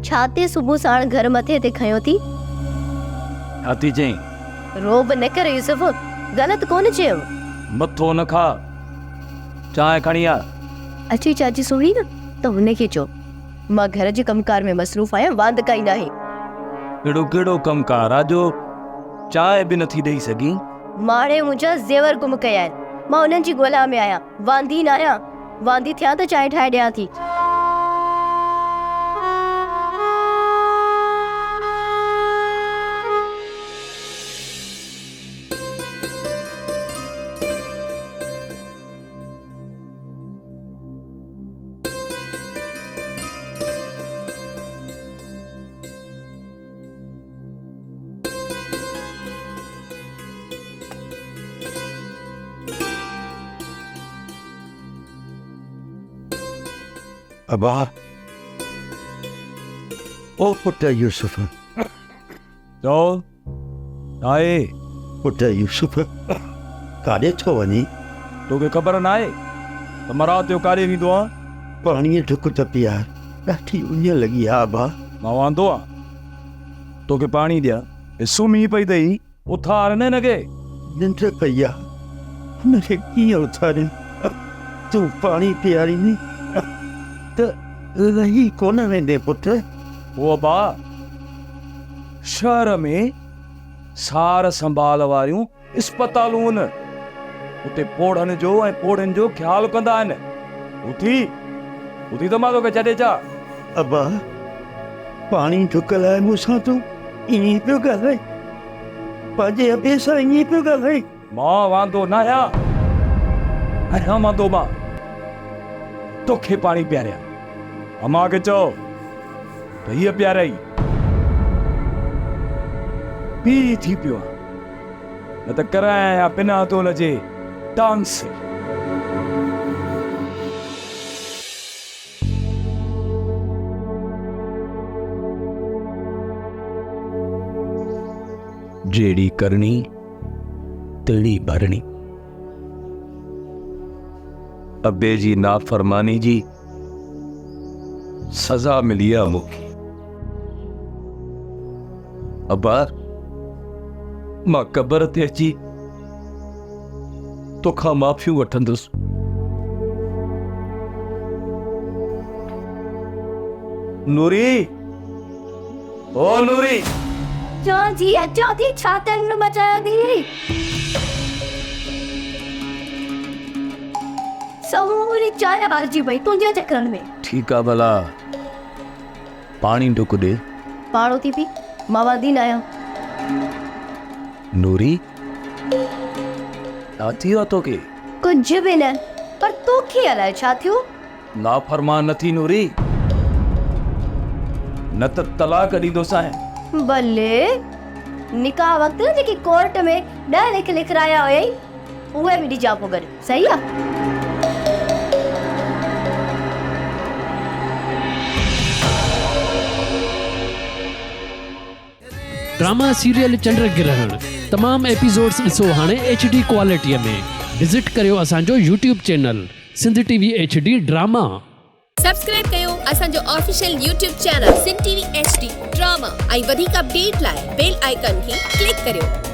छाते सुबह साण घर मथे ते खयो थी। हाथी चई रोब न कर यूसुफ, गलत कोन चयो। मथो न खा, चांहि खणी आ। अची चाची सुणी न त हुनखे चो मां घर जे कमकार में मसरूफ़ आहियां, वांद काई नाहे। कहिड़ो कहिड़ो कमकार आहे जो चांहि बि नथी ॾेई सघी? माणे मुंहिंजा ज़ेवर गुम कया आहिनि, मां उन्हनि जी ॻोल्हा में आहियां, वांदी न आहियां। वांदी थियां त चांहि ठाहे ॾियां थी। अबा ओ पुट यूसुफ, चओ आहे पुट यूसुफ काॾे थो वञी? तोखे ख़बर न आहे त मां राति जो काॾे वेंदो आहियां? पाणीअ ढुक त पियार, ॾाढी उञ लॻी आहे अबा। मां वांदो आहियां, तोखे पाणी ॾियां? सुम्ही पई अथई, उथार न हिनखे। निंड पई आहे, हुनखे कीअं उथारियूं? तूं पाणी पीआरींदी त रही कोन वेंदे पुट। ओ बा, शहर में सार संभाल वारियूं अस्पतालूं आहिनि, उते पोड़नि जो ऐं पोड़नि जो ख्यालु कंदा आहिनि। उथी त मां तोखे छॾे चा। अबा पाणी ढुक लाइ मूंसां तूं ईअं पियो ॻाल्हाए, पंहिंजे अबे सां ईअं पियो ॻाल्हाए। मां वांदो न आहियां वांदो मां तोखे पाणी पियारियां। अम्मा खे चओ त हीअ पियाराई पी थी पियो आहे, न त कराया बिना तोल जे डांस। जेड़ी करनी तेड़ी भरनी। अबे जी नाफरमानी जी सजा मिली आहे मूंखे। अबा मां क़बर ते अची तोखां माफ़ियूं वठंदुसि। नूरी, ओ नूरी, चो जी अचो थी, छा तंग मचायो थी? समूरी चाय हारजी भई तुंहिंजे चक्करनि में। ठीकु आहे भला, पाणी ढुक ॾे। पाणो थी पी, मां वांदी न आहियां। नूरी, छा थी वियो तोखे? कुझु बि न, पर तोखे अलाए छा थियो? नाफरमान न थी नूरी, न त तलाक ॾींदोसांइ। भले निकाह वक़्तु जेकी कोर्ट में 10 लिख लिखराया हुयई, उहे बि ॾिजा पोइ गॾु, सही आहे? ड्रामा सीरियल चंड ग्रहण तमाम एपिसोड्स ॾिसो हाणे HD क्वालिटीअ में। विज़िट करियो असांजो YouTube channel Sindh TV HD drama. Subscribe कयो असांजो official YouTube channel Sindh TV HD drama ऐं वधीक अपडेट लाइ बेल आइकन खे क्लिक करियो।